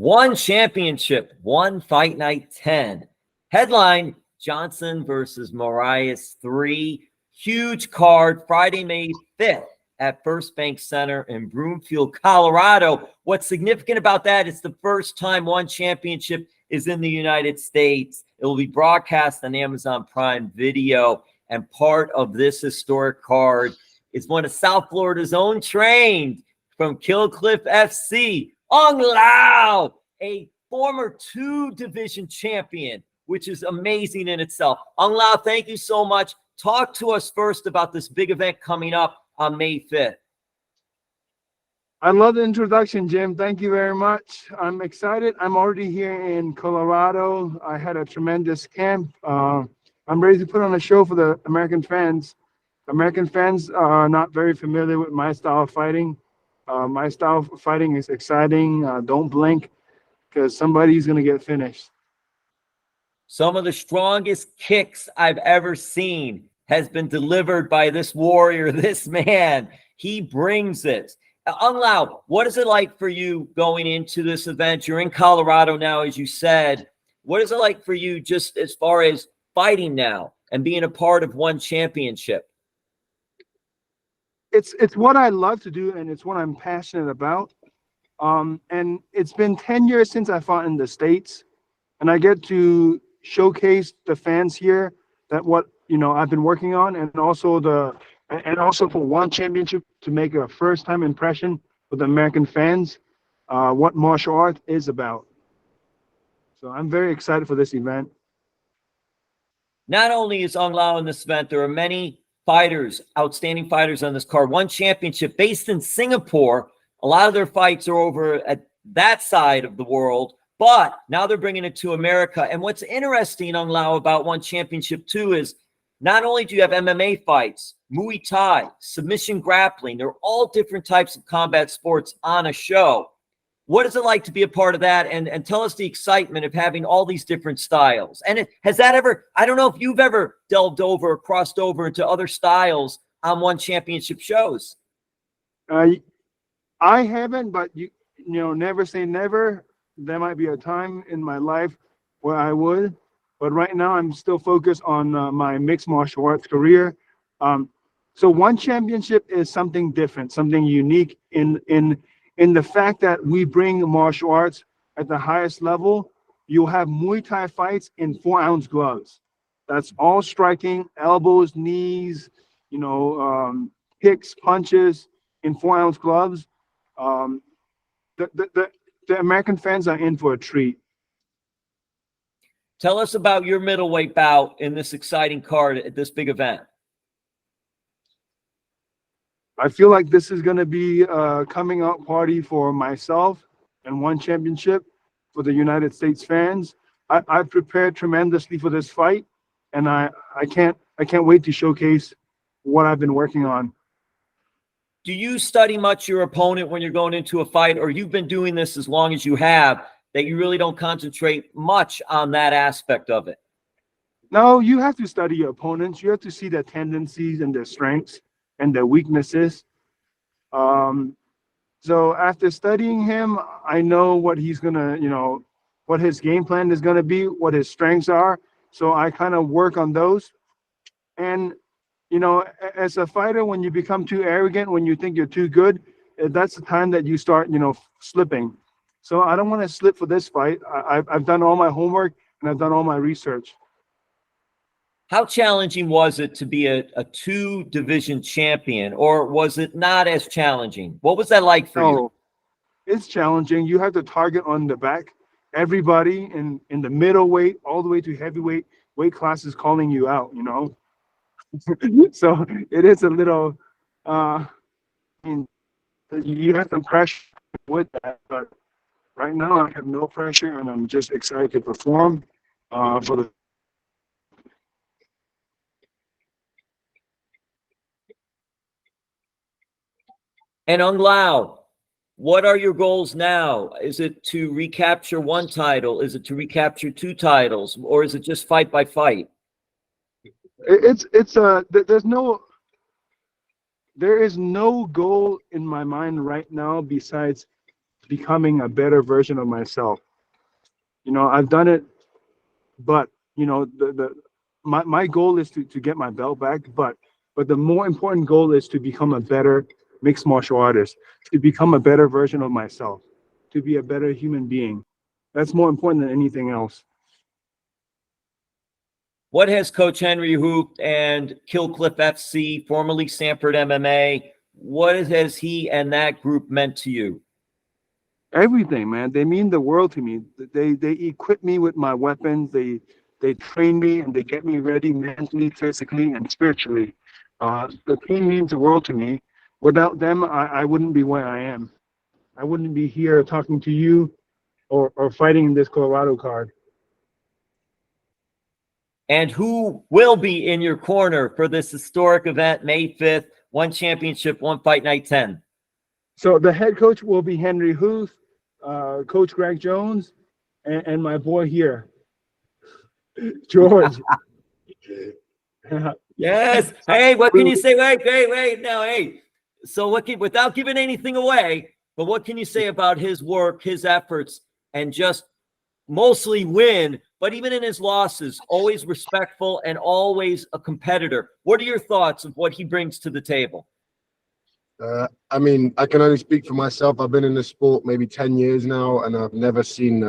One championship, one fight night 10. Headline, Johnson versus Moraes 3. Huge card, Friday, May 5th at First Bank Center in Broomfield, Colorado. What's significant about that is the first time one championship is in the United States. It will be broadcast on Amazon Prime Video. And part of this historic card is one of South Florida's own trained from Killcliff FC, Aung La, a former 2-division champion, which is amazing in itself. Aung La, thank you so much. Talk to us first about this big event coming up on May 5th. I love the introduction, Jim. Thank you very much. I'm excited. I'm already here in Colorado. I had a tremendous camp. I'm ready to put on a show for the American fans. American fans are not very familiar with my style of fighting. My style of fighting is exciting. Don't blink, because somebody's going to get finished. Some of the strongest kicks I've ever seen has been delivered by this warrior, this man. He brings it. Aung La, what is it like for you going into this event? You're in Colorado now, as you said. What is it like for you just as far as fighting now and being a part of one championship? It's what I love to do, and it's what I'm passionate about. And it's been 10 years since I fought in the States, and I get to showcase the fans here that what I've been working on, and also for one championship to make a first-time impression with American fans, what martial art is about. So I'm very excited for this event. Not only is Aung La in this event, there are many fighters, outstanding fighters on this card. One championship based in Singapore. A lot of their fights are over at that side of the world, but now they're bringing it to America. And what's interesting, Aung La, about one championship too is not only do you have MMA fights, Muay Thai, submission grappling, they're all different types of combat sports on a show. What is it like to be a part of that? And tell us the excitement of having all these different styles. And has that ever, I don't know if you've ever delved over or crossed over into other styles on one championship shows. I haven't, but never say never. There might be a time in my life where I would, but right now I'm still focused on my mixed martial arts career. So one championship is something different, something unique in the fact that we bring martial arts at the highest level. You'll have Muay Thai fights in 4-ounce gloves. That's all striking, elbows, knees, kicks, punches in 4-ounce gloves. The American fans are in for a treat. Tell us about your middleweight bout in this exciting card at this big event. I feel like this is going to be a coming out party for myself and one championship for the United States fans. I've prepared tremendously for this fight, and I can't wait to showcase what I've been working on. Do you study much your opponent when you're going into a fight, or you've been doing this as long as you have, that you really don't concentrate much on that aspect of it? No, you have to study your opponents. You have to see their tendencies and their strengths and their weaknesses. So after studying him, I know what he's gonna, what his game plan is gonna be, what his strengths are. So I kind of work on those. And as a fighter, when you become too arrogant, when you think you're too good, that's the time that you start, slipping. So I don't want to slip for this fight. I've done all my homework and I've done all my research. How challenging was it to be a 2-division champion, or was it not as challenging? What was that like for you? It's challenging. You have to target on the back. Everybody in the middleweight all the way to heavyweight weight classes calling you out, So it is a little, you have some pressure with that, but right now I have no pressure and I'm just excited to perform for the. And Aung La, what are your goals now? Is it to recapture one title? Is it to recapture 2 titles? Or is it just fight by fight? There is no goal in my mind right now besides becoming a better version of myself. You know, I've done it, but you know, my goal is to get my belt back, but the more important goal is to become a better mixed martial artist, to become a better version of myself, to be a better human being. That's more important than anything else. What has Coach Henry Hoop and Killcliff FC, formerly Sanford MMA, what has he and that group meant to you? Everything, man. They mean the world to me. They equip me with my weapons. They train me and they get me ready mentally, physically, and spiritually. The team means the world to me. Without them, I wouldn't be where I am. I wouldn't be here talking to you or fighting in this Colorado card. And who will be in your corner for this historic event, May 5th, one championship, one fight night 10? So the head coach will be Henry Huth, Coach Greg Jones, and my boy here, George. Yes. Hey, what can you say? Wait. No, hey. So what can, without giving anything away, but what can you say about his work, his efforts, and just mostly win, but even in his losses, always respectful and always a competitor? What are your thoughts of what he brings to the table? I mean, I can only speak for myself. I've been in the sport maybe 10 years now, and I've never seen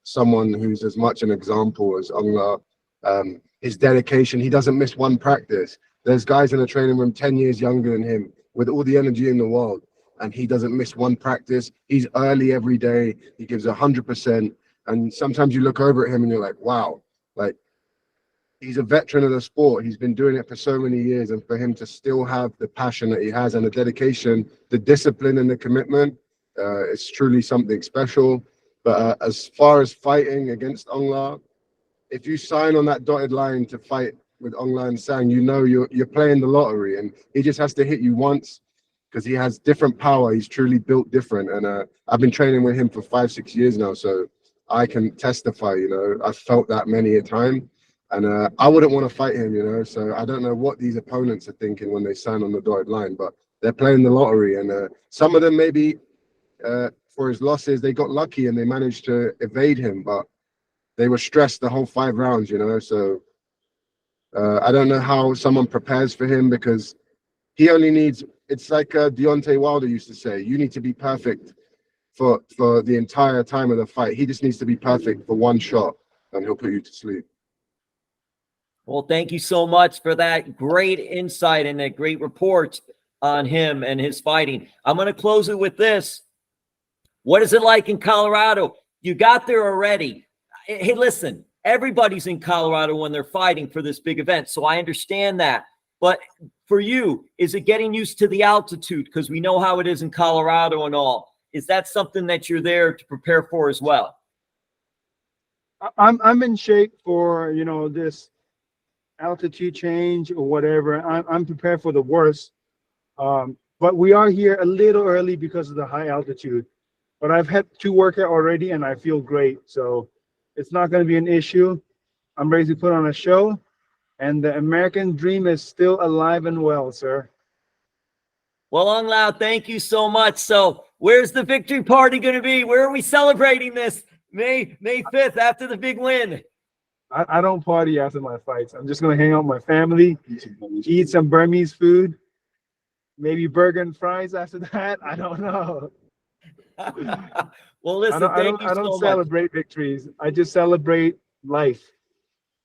someone who's as much an example as Aung La. His dedication, he doesn't miss one practice. There's guys in the training room 10 years younger than him with all the energy in the world, and he doesn't miss one practice. He's early every day. He gives 100%. And sometimes you look over at him and you're like, wow, like, he's a veteran of the sport. He's been doing it for so many years, and for him to still have the passion that he has and the dedication, the discipline and the commitment, it's truly something special. But as far as fighting against Aung La, if you sign on that dotted line to fight with Aung La Nsang, you know you're playing the lottery, and he just has to hit you once because he has different power. He's truly built different, and I've been training with him for 5-6 years now, so I can testify. You know, I've felt that many a time. And I wouldn't want to fight him, you know. So I don't know what these opponents are thinking when they sign on the dotted line, but they're playing the lottery. And some of them maybe for his losses, they got lucky and they managed to evade him, but they were stressed the whole 5 rounds, you know. So I don't know how someone prepares for him, because he only needs, it's like Deontay Wilder used to say, you need to be perfect for the entire time of the fight. He just needs to be perfect for one shot and he'll put you to sleep. Well, thank you so much for that great insight and that great report on him and his fighting. I'm going to close it with this. What is it like in Colorado? You got there already. Hey, listen, everybody's in Colorado when they're fighting for this big event, so I understand that. But for you, is it getting used to the altitude? Because we know how it is in Colorado and all. Is that something that you're there to prepare for as well? I'm in shape for, you know, this altitude change or whatever. I'm prepared for the worst. But we are here a little early because of the high altitude. But I've had 2 workouts already and I feel great. So it's not going to be an issue. I'm ready to put on a show. And the American dream is still alive and well, sir. Well, Aung La, thank you so much. So where's the victory party going to be? Where are we celebrating this? May 5th after the big win. I don't party after my fights. I'm just going to hang out with my family, eat some Burmese food, maybe burger and fries after that. I don't know. Well, listen, I don't celebrate victories. I just celebrate life.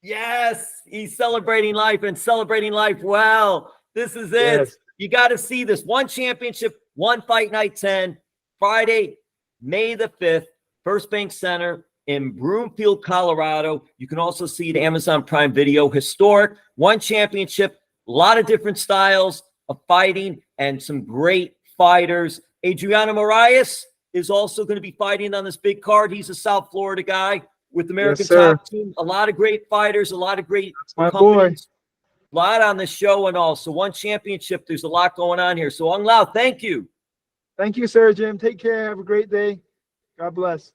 Yes, he's celebrating life and celebrating life well. This is it. Yes. You got to see this. One championship, one fight night 10, Friday, May the 5th, First Bank Center in Broomfield, Colorado. You can also see it Amazon Prime Video. Historic, one championship, a lot of different styles of fighting and some great fighters. Adriano Moraes is also going to be fighting on this big card. He's a South Florida guy with American Top Team. A lot of great fighters, a lot of great companies. A lot on the show and all. So one championship, there's a lot going on here. So Aung La, thank you. Thank you, Sir Jim. Take care. Have a great day. God bless.